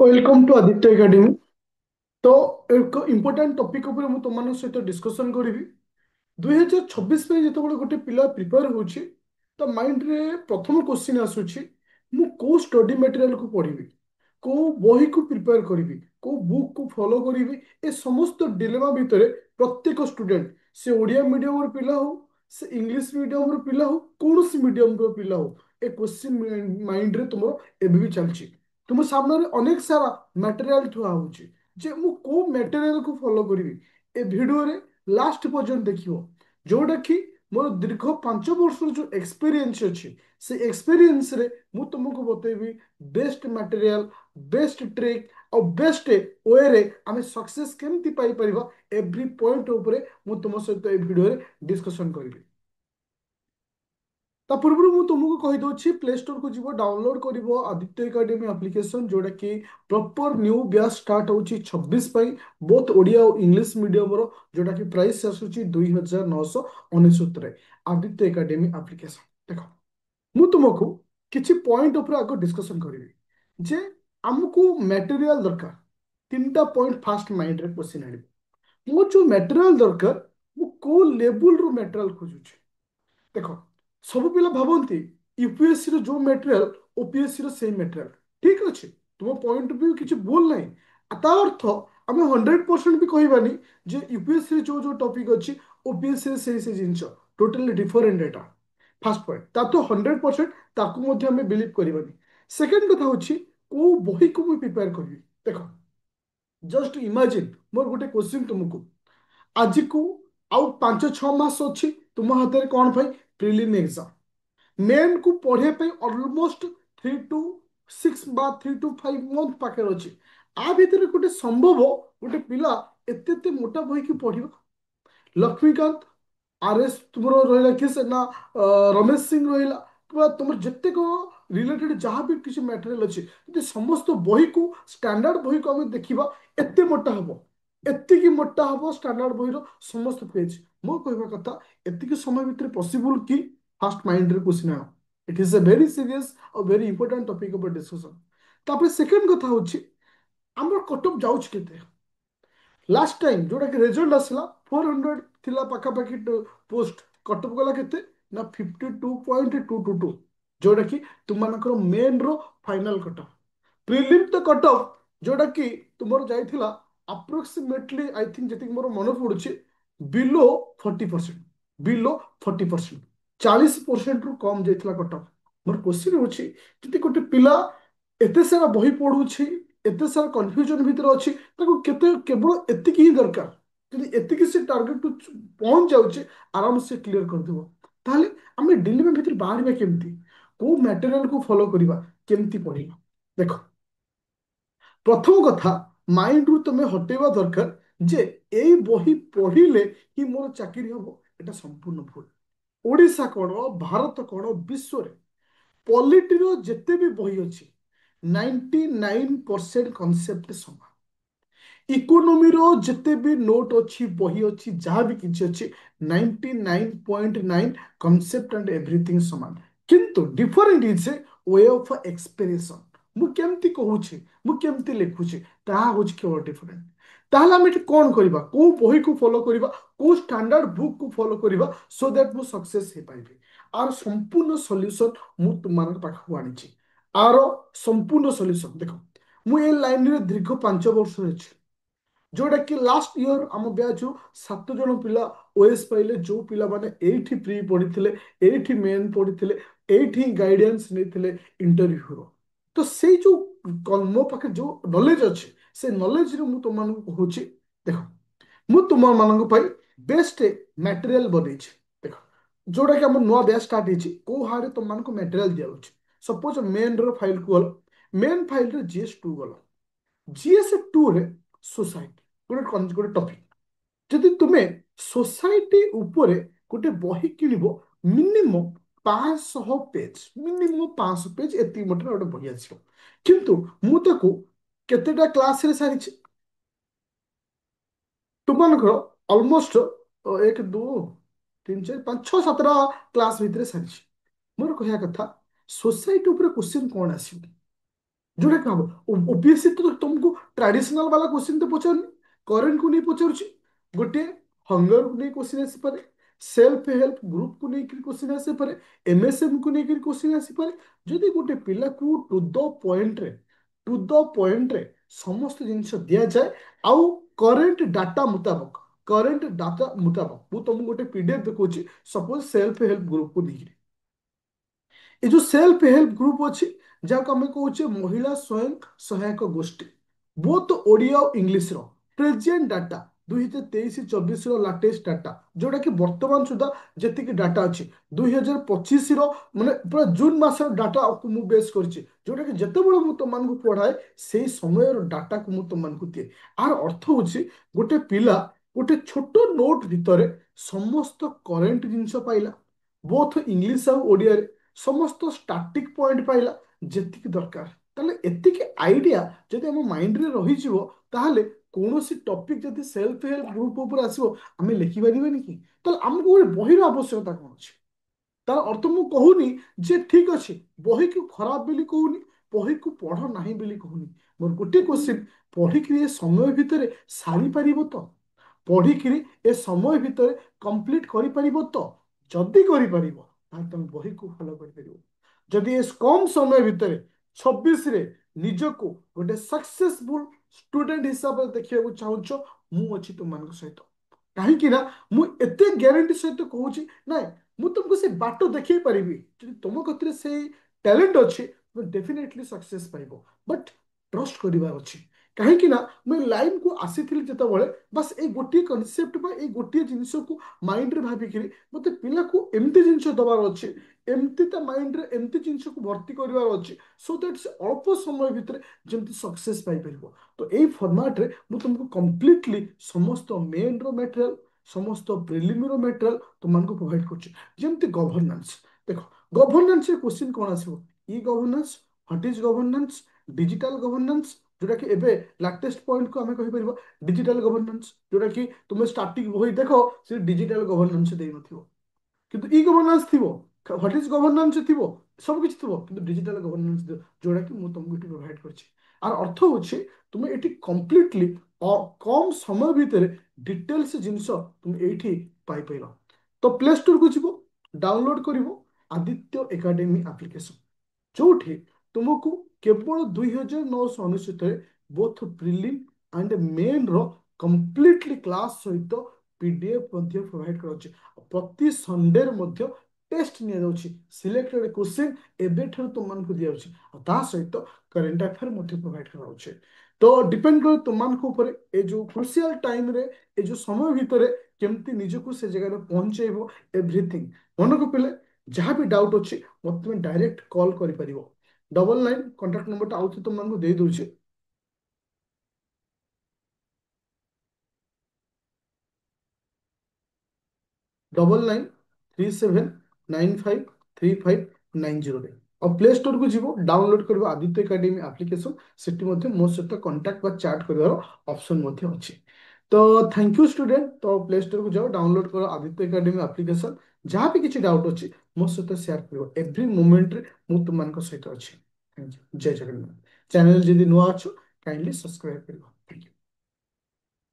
Welcome to Aditya academy. तो एक important topic ऊपर मु तुम सहित डिस्कशन करी। 2026 में जो गोटे पिला प्रिपेयर होची तो माइंड रे प्रथम क्वेश्चन आसुची मु को स्टडी मटेरियल को पढ़ी, को बही को प्रिपेयर करी, को बुक को फॉलो करी। ए समस्त डिलेमा भितर प्रत्येक स्टूडेंट से ओडिया मीडियम पिला हो, से इंग्लिश मीडियम पिला हो, कौन सी मीडियम पिला हो, ए क्वेश्चन माइंड रे तुम एबी भी चलची। तुम सामने अनेक सारा मटेरियल थुआ होची जे मु को मटेरियल को फॉलो करी। ए वीडियो रे लास्ट पर्यंत देखियो, जोटा कि मोर दीर्घ 5 वर्ष जो एक्सपीरियंस अच्छी से एक्सपीरियंस रे मु तुमको बतेबी बेस्ट मटेरियल, बेस्ट ट्रिक और बेस्ट वे रे आमे सक्सेस केमती पाई परिबा। एवरी पॉइंट ऊपर मु तुम सहित ए वीडियो रे डिस्कशन करिवि। ता पूर्व मु तुमको कहि दउछि प्ले स्टोर को जीवो, डाउनलोड करिवो आदित्य एकेडमी एप्लिकेशन, जोटा कि प्रॉपर न्यू बैच स्टार्ट होछि 26 पई बोथ ओडिया और इंग्लिश मीडियम रो, जोटा कि प्राइस आसुछि 2999 रे। आदित्य एकेडमी एप्लिकेशन देखो, मु तुमको किछि पॉइंट ऊपर आगो डिस्कशन करिवि जे हमको मटेरियल दरकार। तीनटा पॉइंट फास्ट माइंड रे क्वेश्चन आनी मो जो मटेरियल दरकार, मु को लेवल रो मटेरियल खोजुछि। देखो, सब पिला भावती यूपीएससी रो जो मटेरियल ओपीएससी रो सेम मटेरियल ठीक अच्छे, तुम पॉइंट भी किसी भूल ना। ता अर्थ आम 100% भी कहबानी जे यूपीएससी जो जो टॉपिक अच्छी ओपीएससी से जिन totally different data. First point ता तो 100% ताकू मध्य आम बिलीव करबानी। सेकेंड कथा होची को बही को मुझे प्रिपेयर करी। देखो, जस्ट इमेजिन मोर गोटे क्वेश्चन तुमको आज को आउ 5-6 मास अच्छी तुम हाथ में कौन भाई प्रिलिम एग्जाम मेन को पढ़े पे ऑलमोस्ट 3 to 6 बा 3 to 5 मंथ पाखे अच्छे। आ भितर गोटे संभव गोटे पिला एते एते मोटा बही की पढ़िबा। लक्ष्मीकांत आर एस तुम रहा कि से ना रमेश सिंह रहा कि तुम जितेक रिलेटेड जहाँ भी किसी मटेरियल अच्छे यदि समस्त बही को स्टैंडर्ड बही को आम देखा एत मोटा हम एति मोटा हम स्टैंडर्ड बही समस्त पेज। मो कहवा कथा एति समय भितर पॉसिबल कि फास्ट माइंड रे क्वेश्चन आना। It is a very serious और very important topic of discussion. तापर सेकंड कथा होची हमर कटअप जाउछ केते। लास्ट टाइम जोटा कि रिजल्ट आसला 400 थिला पाखापाखि पोस्ट, कटअप गला केते ना 52.222, जोटा कि तुमମାନଙ୍କର मेन रो फाइनल कटअप। प्रिलिम तो कटअप जोटा कि तुमर जाइथिला अप्रोक्सीमेटली आई थिंक जति मोर मन पड़ुछि बिलो 40%, बिलो 40%, 40% रु कम जाइथिला कटअप। मोर क्वेश्चन होछि जति गोटे पिला एते सारा बही पढुछि, एते सारा कन्फ्यूजन भितर अछि, ताको केते केवल एतिकी ही दरकार। यदि एतिकी से टारगेट टू पहुंच जाउछे आराम से क्लियर कर देबो। ताहले आमे डिलेमा भितर बाहरिबा केमती, को मटेरियल को फॉलो करिबा, केमती पढिबा। देखो, प्रथम कथा माइंड रु तुम हटेवा दरकार जे एई बही पढ़िले ही मोर चाकरी हबो। एटा संपूर्ण भूल। ओडिशा कोण, भारत कोण, विश्व रे पॉलिटिरो जेते भी बही अछि 99% कॉन्सेप्ट समान। इकोनोमी रो जिते भी नोट अच्छी बही अच्छी जहाँ भी किसी अच्छी 99.9 कॉन्सेप्ट एंड एवरीथिंग समान। किंतु different is a way of expression. मु केमती कहूची, मु केमती लिखुची, ताहा होची केवल डिफरेंट। ताहले हम एठी कोन करिबा, को बही को फॉलो करिबा, को स्टैंडर्ड बुक को फॉलो करिबा सो दैट मु सक्सेस हे पाइबे। आर संपूर्ण सॉल्यूशन मु तुमମାନଙ୍କ पाखକୁ आनिची। आर संपूर्ण सॉल्यूशन देखो, मु ए लाइन रे दीर्घ 5 वर्ष अछि, जोटा कि लास्ट ईयर आम बैच 7 जन पिला ओएस पाइले। जो पिला माने एठी प्री पढ़ी, एठी मेन पढ़ी, एठी गाइडेंस नहीं इंटरव्यू रो। तो से जो मो पाखे जो नॉलेज अच्छे से नॉलेज रे मु तुमମାନଙ୍କୁ कहूची। देखो, मु तुम ମାନଙ୍କ ପାଇଁ बेस्ट मटेरियल बनैछि। देखो, जोटा कि हम नुआ बैच स्टार्ट ହେଇଛି को हारे तुमମାନଙ୍କୁ मटेरियल दिया होछि। सपोज मेन रो फाइल को गलो, मेन फाइल रे जीएस2 गलो, जीएस2 रे सोसाइटी गोटे टॉपिक। जदि तुमे सोसाइटी उपरे गोटे बही किनिबो मिनिमम 500 पेज, मिनिमम 500 पेज एति मोटर गोटे बही आछियो। किंतु मु ताको केतेटा क्लास रे सारिछि तुमनकर ऑलमोस्ट 1 2 3 4 5 6 7 क्लास भितर सारिछि। मोर कहया कथा सोसाइटी उपरे क्वेश्चन कोन आसियो। जोटा क्या हम ओपीएससी तो तुमको ट्रेडिशनल वाला क्वेश्चन तो पचारनी करेंट को नहीं पचारुची गोटे हंगर को नहीं क्वेश्चन आसी पारे सेल्फ हेल्प ग्रुप को नहीं क्वेश्चन आसी पारे एमएसएम को नहीं क्वेश्चन आसी पारे जदि गोटे पिला को टू द पॉइंट रे समस्त जिनिस दिया जाए आउ करेंट डाटा मुताबक मु तुमको गोटे पीडीएफ देखौची सपोज सेल्फ हेल्प ग्रुप को नहीं ये जो सेल्फ हेल्प ग्रुप अच्छी जहाँ आम कहे महिला स्वयं सहायक गोष्ठी बोथ ओडिया और इंग्लीश रो प्रेजेंट डाटा 2023-24 लाटेस्ट डाटा जोटा कि वर्तमान सुधा जी डाटा अच्छी 2025 माने पूरा जून मासर डाटा मु बेस करछि जोटा कि जेतेबेले मु तुमको पढ़ाए से समय डाटा को मु तुमको दिए आर अर्थ होछि गोटे पिला गोटे छोट नोट भितर समस्त करेंट जिनस पाइला बोथ इंग्लीश और ओडिया समस्त स्टार्टिंग पॉइंट पाइला जेतिकी दरकार ताले एतिकी आइडिया जदि हम माइंड रे रही जिवो ताहले कौनसी टॉपिक जदि सेल्फ हेल्प ग्रुप ऊपर आसीबो आमे लिखि परिबेनी कि ताले हमको गोटे बहिर आवश्यकता कोन अछि तार अर्थ मु कहूनी जे ठीक अछि बही को खराब बोली कहूनी बही को पढ़ नाही बोली कहूनी मोर गोटे क्वेश्चन पढ़िक ए समय भितर सारी पारिबो तो पढ़िकी ए समय भितर कंप्लीट करिपारिबो तो जदि करिपारिबो ताहे तुम बही को फॉलो करिपारिबो जदि ए कम समय भितर 26 रे निजको गोटे सक्सेसफुल स्टूडेंट हिसाब से देखिया चाहूछ मु अछि तुम सहित कहीं ना मु एते ग्यारंटी सहित कहूँ ना मु तुमको से बाट देखई पारिबी जदि तुम कतिरे से टैलेंट अच्छी तुम डेफिनेटली सक्सेस पाइबो बट ट्रस्ट करिवार अच्छी कहीं ना मुझे लाइन को आसी जितेबाला बस ये गोटे कनसेप्ट ये गोटे जिनस को माइंड रे भाविक मत पिला को एमती जिनस दबार अच्छे एमती ता माइंड रे एमती जिनस को भर्ती करार अच्छे सो दैट से अल्प समय भितर जमती सक्सेस पाई परिबो तो यही फॉर्मेट रे मु तुमको कंप्लीटली समस्त मेन रो मटेरियल समस्त प्रिलिम रो मटेरियल तुमको प्रोवाइड करछि जमती गवर्नेंस देखो गवर्नेंस क्वेश्चन कौन आसीबो e governance what is governance digital governance जोटा कि एबे लाटेस्ट पॉइंट को आमे कहि परिबो डिजिटल गवर्नेंस जोटा कि तुम स्टार्टिंग बही देखो से डिजिटल गवर्नेंस देई नथिबो किंतु ई गवर्नेंस थिबो व्हाट इज गवर्नेंस थिबो सब किछ थिबो किंतु डिजिटल गवर्नेंस जोटा कि मु तुमको एटी प्रोवाइड करछि आर अर्थ होछि तुम एटी कंप्लीटली कम समय भितर डिटेल्स जिंस तुम एठी पाई पैलो तो प्ले स्टोर को जीवो डाउनलोड करिवो आदित्य एकेडमी एप्लिकेशन जोठी तुमको केवल 2999 बोथ प्रिलिम एंड मेन रो कंप्लीटली क्लास सहित पीडीएफ प्रोवाइड कर प्रति संडे मध्य टेस्ट निया जाउछि सिलेक्टेड क्वेश्चन एबे ठर तुमन को दिया जाउछि ता सहित करंट अफेयर मध्य प्रोवाइड कराउछि तो डिपेंड कर तुमन को ऊपर ए जो क्रुशियल टाइम रे ए जो समय भितर केमती निजको से जगह रे पहुंचेबो एवरीथिंग मन को पले जहाँ भी डाउट अच्छी मत तुम डायरेक्ट कॉल कर 99 कॉन्टाक्ट नंबर आउे तुमको दे दूचे 9937953590 और प्ले स्टोर को जीव डाउनलोड कर आदित्य एकेडमी एप्लिकेशन सेठी मो सहित कंटाक्ट बा चैट कर ऑप्शन अच्छी तो थैंक यू स्टूडेंट तो प्ले स्टोर को जाओ डाउनलोड करो आदित्य एकेडमी एप्लिकेशन जहाँ भी किसी डाउट अच्छी मो सहित शेयर कर एव्री मोमेंट रे मु तुम सहित अच्छी थैंक यू जय जगन्नाथ चैनल जदि नुआ अच्छो काइंडली सब्सक्राइब करो